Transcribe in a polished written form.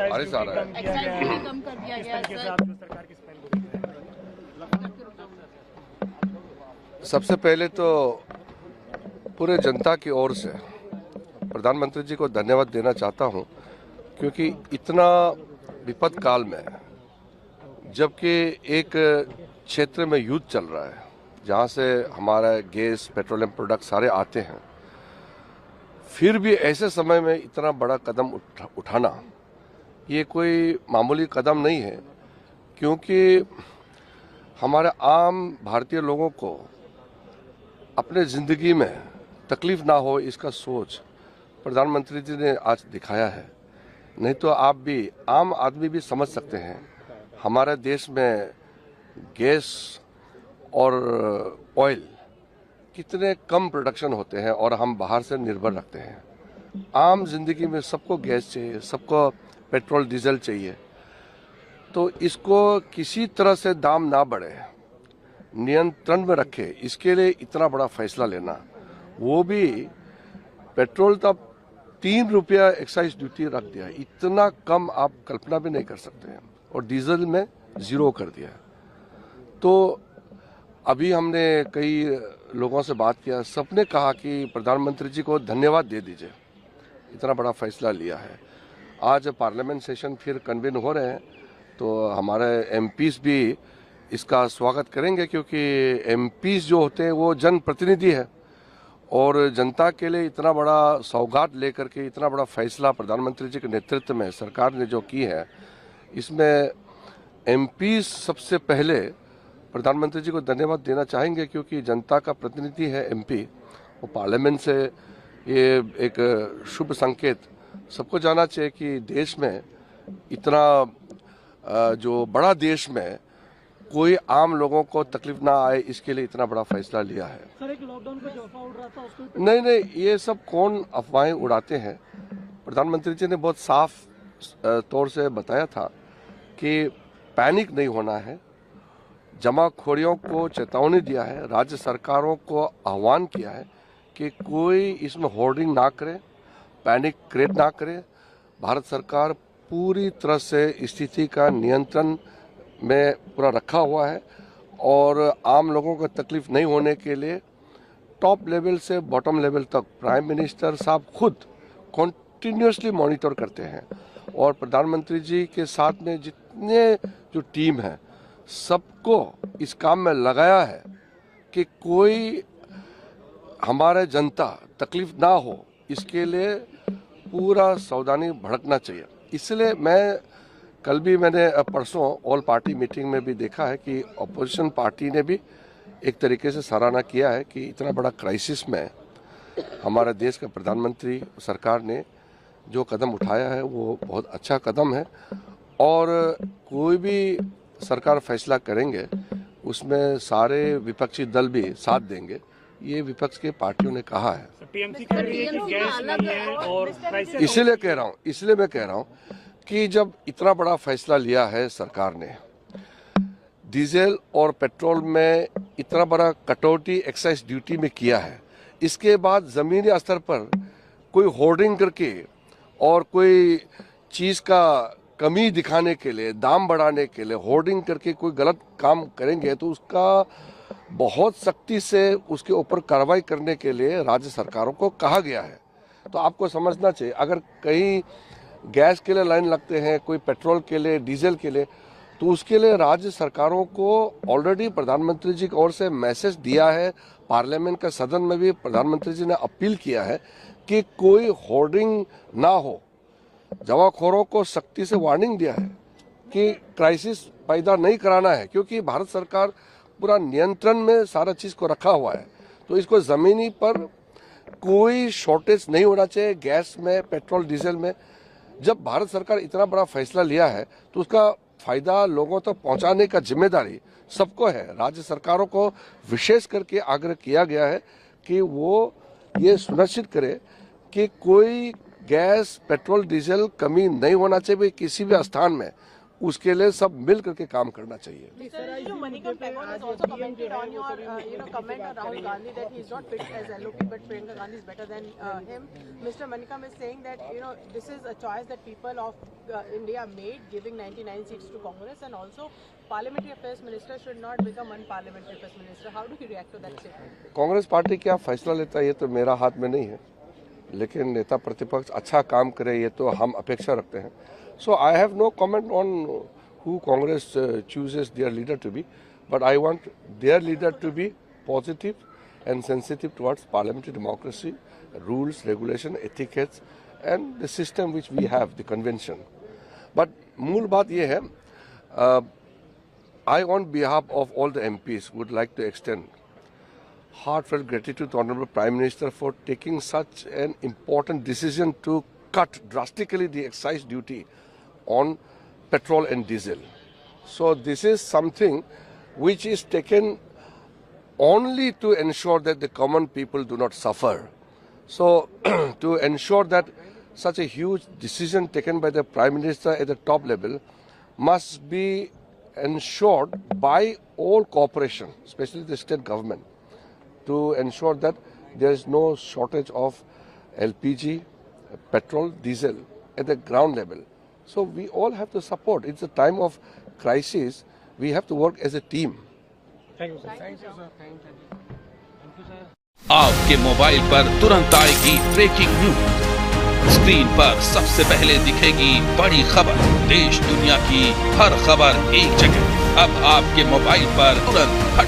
बारिश आ रहा है। एक्साइज ड्यूटी कम कर दिया गया है सर। सबसे पहले तो पूरे जनता की ओर से प्रधानमंत्री जी को धन्यवाद देना चाहता हूं, क्योंकि इतना विपद काल में, जबकि एक क्षेत्र में युद्ध चल रहा है जहां से हमारा गैस पेट्रोलियम प्रोडक्ट सारे आते हैं, फिर भी ऐसे समय में इतना बड़ा कदम उठाना ये कोई मामूली कदम नहीं है। क्योंकि हमारे आम भारतीय लोगों को अपने जिंदगी में तकलीफ ना हो, इसका सोच प्रधानमंत्री जी ने आज दिखाया है। नहीं तो आप भी, आम आदमी भी समझ सकते हैं, हमारे देश में गैस और ऑयल कितने कम प्रोडक्शन होते हैं और हम बाहर से निर्भर रखते हैं। आम जिंदगी में सबको गैस चाहिए, सबको पेट्रोल डीजल चाहिए, तो इसको किसी तरह से दाम ना बढ़े, नियंत्रण में रखे, इसके लिए इतना बड़ा फैसला लेना, वो भी पेट्रोल तब 3 रुपया एक्साइज ड्यूटी रख दिया, इतना कम आप कल्पना भी नहीं कर सकते हैं, और डीजल में 0 कर दिया। तो अभी हमने कई लोगों से बात किया, सबने कहा कि प्रधानमंत्री जी को धन्यवाद दे दीजिए, इतना बड़ा फैसला लिया है। आज पार्लियामेंट सेशन फिर कन्वेन हो रहे हैं, तो हमारे एमपीज भी इसका स्वागत करेंगे, क्योंकि एमपीज जो होते हैं वो जनप्रतिनिधि है, और जनता के लिए इतना बड़ा सौगात लेकर के इतना बड़ा फैसला प्रधानमंत्री जी के नेतृत्व में सरकार ने जो की है, इसमें एमपी सबसे पहले प्रधानमंत्री जी को धन्यवाद देना चाहेंगे, क्योंकि जनता का प्रतिनिधि है एमपी। वो पार्लियामेंट से ये एक शुभ संकेत सबको जाना चाहिए कि देश में इतना जो बड़ा देश में कोई आम लोगों को तकलीफ ना आए, इसके लिए इतना बड़ा फैसला लिया है। सर, एक लॉकडाउन पे जो अफवाह उड़ रहा था उसको नहीं, ये सब कौन अफवाहें उड़ाते हैं। प्रधानमंत्री जी ने बहुत साफ तौर से बताया था कि पैनिक नहीं होना है, जमाखोरियों को चेतावनी दिया है, राज्य सरकारों को आह्वान किया है कि कोई इसमें होर्डिंग ना करे, पैनिक क्रिएट ना करे। भारत सरकार पूरी तरह से स्थिति का नियंत्रण में पूरा रखा हुआ है, और आम लोगों को तकलीफ नहीं होने के लिए टॉप लेवल से बॉटम लेवल तक प्राइम मिनिस्टर साहब खुद कॉन्टिन्यूसली मॉनिटर करते हैं, और प्रधानमंत्री जी के साथ में जितने जो टीम है सबको इस काम में लगाया है कि कोई हमारे जनता तकलीफ ना हो, इसके लिए पूरा सावधानी भड़कना चाहिए। इसलिए मैंने परसों ऑल पार्टी मीटिंग में भी देखा है कि अपोजिशन पार्टी ने भी एक तरीके से सराहना किया है कि इतना बड़ा क्राइसिस में हमारे देश का प्रधानमंत्री सरकार ने जो कदम उठाया है वो बहुत अच्छा कदम है, और कोई भी सरकार फैसला करेंगे उसमें सारे विपक्षी दल भी साथ देंगे, ये विपक्ष के पार्टियों ने कहा है। टीएमसी कह रही है कि गैस नहीं है और इसलिए मैं कह रहा हूं कि जब इतना बड़ा फैसला लिया है सरकार ने, डीजल और पेट्रोल में इतना बड़ा कटौती एक्साइज ड्यूटी में किया है, इसके बाद जमीनी स्तर पर कोई होर्डिंग करके और कोई चीज का कमी दिखाने के लिए, दाम बढ़ाने के लिए होर्डिंग करके कोई गलत काम करेंगे तो उसका बहुत सख्ती से उसके ऊपर कार्रवाई करने के लिए राज्य सरकारों को कहा गया है। तो आपको समझना चाहिए, अगर कहीं गैस के लिए लाइन लगते हैं, कोई पेट्रोल के लिए, डीजल के लिए, तो उसके लिए राज्य सरकारों को ऑलरेडी प्रधानमंत्री जी की ओर से मैसेज दिया है। पार्लियामेंट के सदन में भी प्रधानमंत्री जी ने अपील किया है कि कोई होर्डिंग ना हो। जमाखोरों को सख्ती से वार्निंग दिया है कि क्राइसिस पैदा नहीं कराना है, क्योंकि भारत सरकार पूरा नियंत्रण में सारा चीज को रखा हुआ है। तो इसको जमीनी पर कोई शॉर्टेज नहीं होना चाहिए गैस में, पेट्रोल डीजल में। जब भारत सरकार इतना बड़ा फैसला लिया है तो उसका फायदा लोगों तक पहुंचाने का जिम्मेदारी सबको है। राज्य सरकारों को विशेष करके आग्रह किया गया है कि वो ये सुनिश्चित करे कि कोई गैस, पेट्रोल, डीजल कमी नहीं होना चाहिए किसी भी स्थान में। उसके लिए सब मिल करके काम करना चाहिए। Mr. Manikam Pehwan has also commented on your, comment on Rahul Gandhi that he's not fit as LOP, but Priyanka Gandhi is better than him. Mr. Manikam is saying that this is a choice that people of India made, giving 99 seats to Congress, and also Parliamentary Affairs Minister should not become Unparliamentary Affairs Minister. How do you react to that statement? Congress party क्या फैसला लेता है ये तो मेरा हाथ में नहीं है, लेकिन नेता प्रतिपक्ष अच्छा काम करे ये तो हम अपेक्षा रखते हैं। So I have no comment on who Congress chooses their leader to be, but I want their leader to be positive and sensitive towards parliamentary democracy, rules, regulation, etiquettes, and the system which we have, the convention. But मूल बात ये है, I on behalf of all the MPs would like to extend heartfelt gratitude to Honorable Prime Minister for taking such an important decision to cut drastically the excise duty on petrol and diesel. So this is something which is taken only to ensure that the common people do not suffer. So to ensure that such a huge decision taken by the Prime Minister at the top level must be ensured by all cooperation, especially the state government, to ensure that there is no shortage of LPG, petrol, diesel at the ground level. So we all have to support. It's a time of crisis. We have to work as a team. Thank you, sir. Thank you, sir. Thank you, sir. आपके mobile पर तुरंत आएगी breaking news. Screen पर सबसे पहले दिखेगी बड़ी खबर। देश दुनिया की हर खबर एक जगह। अब आपके मोबाइल पर तुरंत